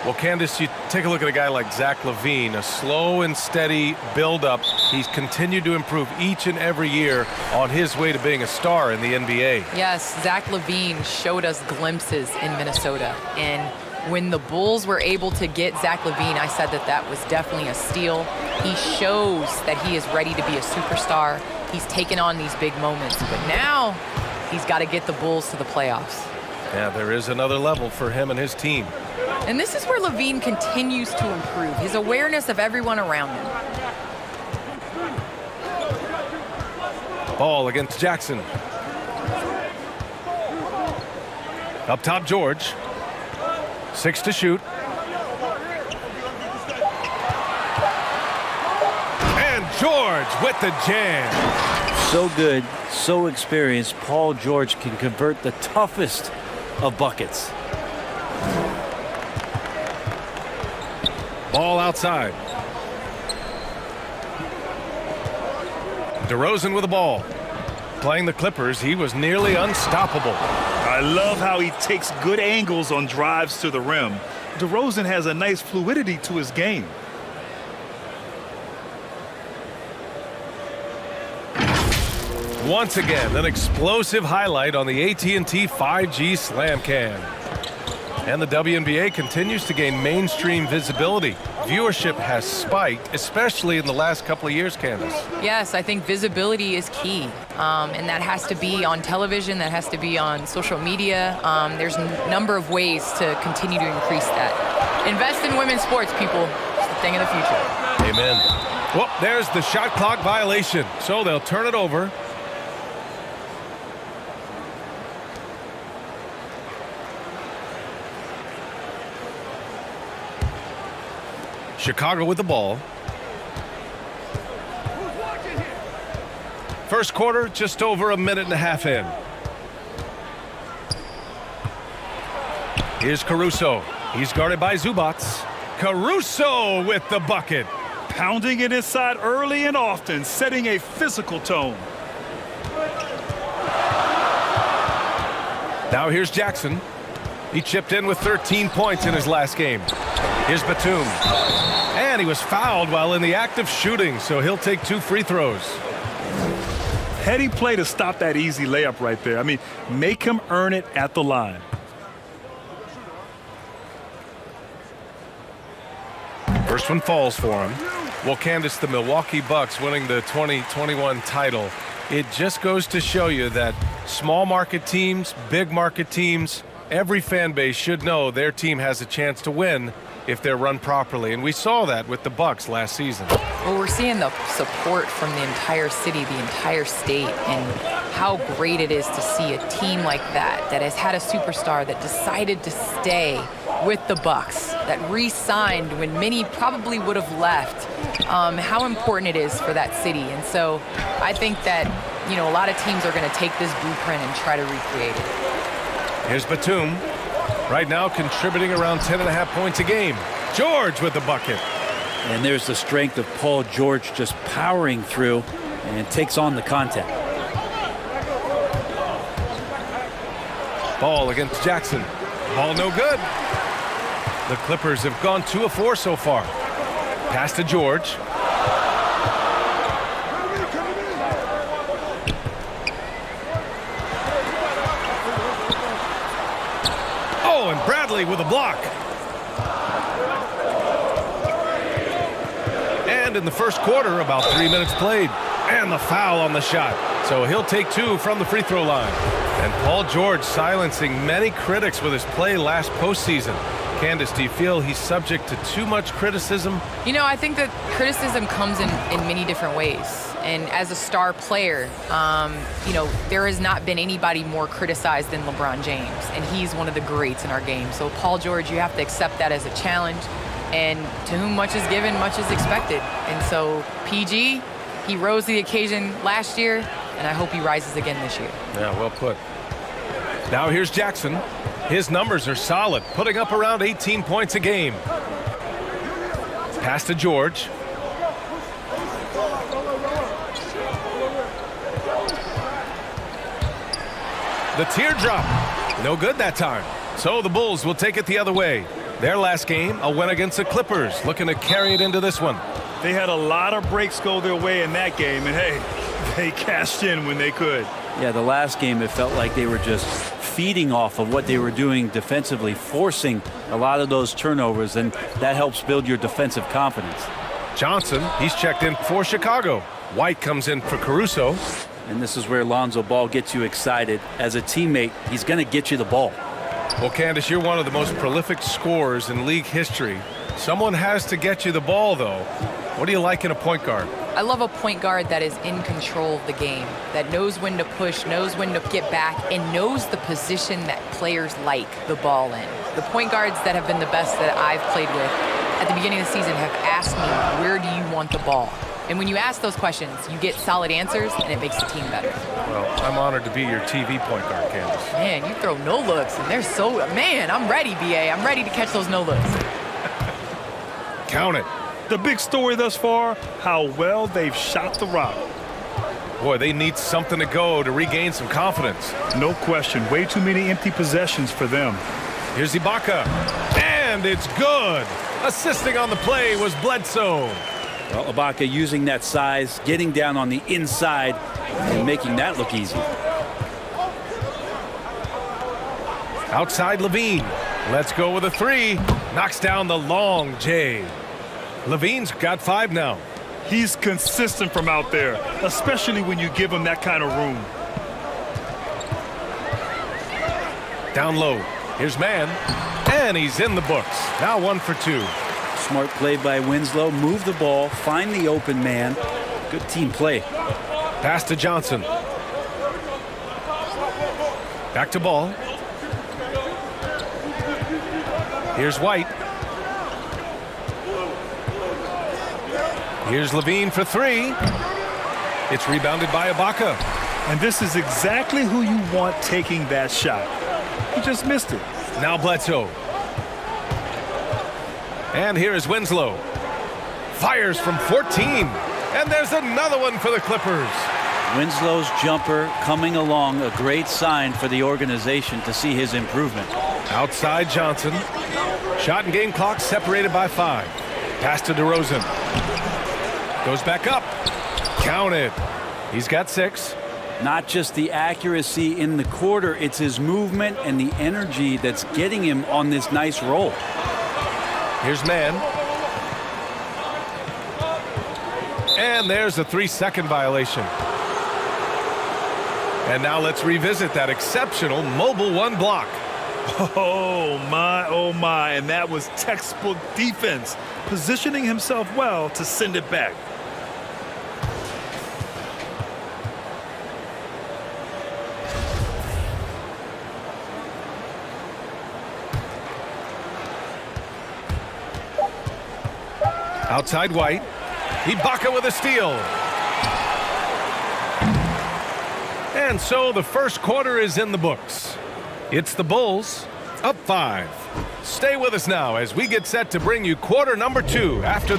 Well, Candace, you take a look at a guy like Zach LaVine, a slow and steady build-up. He's continued to improve each and every year on his way to being a star in the NBA. Yes, Zach LaVine showed us glimpses in Minnesota. And when the Bulls were able to get Zach LaVine, I said that that was definitely a steal. He shows that he is ready to be a superstar. He's taken on these big moments. But now he's got to get the Bulls to the playoffs. Yeah, there is another level for him and his team. And this is where LaVine continues to improve, his awareness of everyone around him. Ball against Jackson. Up top, George. 6 to shoot. And George with the jam. So good, so experienced. Paul George can convert the toughest of buckets. Ball outside. DeRozan with the ball. Playing the Clippers, he was nearly unstoppable. I love how he takes good angles on drives to the rim. DeRozan has a nice fluidity to his game. Once again, an explosive highlight on the AT&T 5G Slam Cam. And the WNBA continues to gain mainstream visibility. Viewership has spiked, especially in the last couple of years, Candace. Yes, I think visibility is key. And that has to be on television, that has to be on social media. There's a number of ways to continue to increase that. Invest in women's sports, people. It's the thing of the future. Amen. Well, there's the shot clock violation, so they'll turn it over. Chicago with the ball. First quarter, just over a minute and a half in. Here's Caruso. He's guarded by Zubac. Caruso with the bucket. Pounding it inside early and often, setting a physical tone. Now here's Jackson. He chipped in with 13 points in his last game. Here's Batum. And he was fouled while in the act of shooting, so he'll take 2 free throws. Heady play to stop that easy layup right there. I mean, make him earn it at the line. First one falls for him. Well, Candace, the Milwaukee Bucks winning the 2021 title, it just goes to show you that small market teams, big market teams, every fan base should know their team has a chance to win if they're run properly, and we saw that with the Bucks last season. Well, we're seeing the support from the entire city, the entire state, and how great it is to see a team like that has had a superstar that decided to stay with the Bucks, that re-signed when many probably would have left. How important it is for that city, and so I think that a lot of teams are going to take this blueprint and try to recreate it. Here's Batum. Right now contributing around 10.5 points a game. George with the bucket. And there's the strength of Paul George just powering through and takes on the contact. Ball against Jackson. Ball no good. The Clippers have gone 2 of 4 so far. Pass to George. Oh, and Bradley with a block. And in the first quarter, about 3 minutes played. And the foul on the shot. So he'll take 2 from the free throw line. And Paul George silencing many critics with his play last postseason. Candace, do you feel he's subject to too much criticism? I think that criticism comes in many different ways. And as a star player, there has not been anybody more criticized than LeBron James. And he's one of the greats in our game. So Paul George, you have to accept that as a challenge. And to whom much is given, much is expected. And so PG, he rose to the occasion last year, and I hope he rises again this year. Yeah, well put. Now here's Jackson. His numbers are solid, putting up around 18 points a game. Pass to George. The teardrop. No good that time. So the Bulls will take it the other way. Their last game, a win against the Clippers, looking to carry it into this one. They had a lot of breaks go their way in that game, and hey, they cashed in when they could. Yeah, the last game, it felt like they were just feeding off of what they were doing defensively, forcing a lot of those turnovers, and that helps build your defensive confidence. Johnson, he's checked in for Chicago. White comes in for Caruso. And this is where Lonzo Ball gets you excited. As a teammate, he's going to get you the ball. Well, Candace, you're one of the most prolific scorers in league history. Someone has to get you the ball, though. What do you like in a point guard? I love a point guard that is in control of the game, that knows when to push, knows when to get back, and knows the position that players like the ball in. The point guards that have been the best that I've played with at the beginning of the season have asked me, where do you want the ball? And when you ask those questions, you get solid answers, and it makes the team better. Well, I'm honored to be your TV point guard, Candace. Man, you throw no looks, and they're so, man, I'm ready, BA. I'm ready to catch those no looks. Count it. The big story thus far, how well they've shot the rock. Boy, they need something to go to regain some confidence. No question, way too many empty possessions for them. Here's Ibaka, and it's good. Assisting on the play was Bledsoe. Well, Ibaka using that size, getting down on the inside, and making that look easy. Outside LaVine. Let's go with a three. Knocks down the long J. LaVine's got 5 now. He's consistent from out there, especially when you give him that kind of room. Down low. Here's Mann, and he's in the books. Now 1 for 2. Smart play by Winslow. Move the ball, find the open man. Good team play. Pass to Johnson. Back to Ball. Here's White. Here's LaVine for 3. It's rebounded by Ibaka. And this is exactly who you want taking that shot. He just missed it. Now Bledsoe. And here is Winslow. Fires from 14. And there's another one for the Clippers. Winslow's jumper coming along, a great sign for the organization to see his improvement. Outside Johnson. Shot and game clock separated by 5. Pass to DeRozan. Goes back up. Count it. He's got 6. Not just the accuracy in the quarter, it's his movement and the energy that's getting him on this nice roll. Here's Mann. And there's a 3-second violation. And now let's revisit that exceptional mobile 1 block. Oh my, and that was textbook defense, positioning himself well to send it back. Outside White. Ibaka with a steal. And so the first quarter is in the books. It's the Bulls up 5. Stay with us now as we get set to bring you quarter number 2 after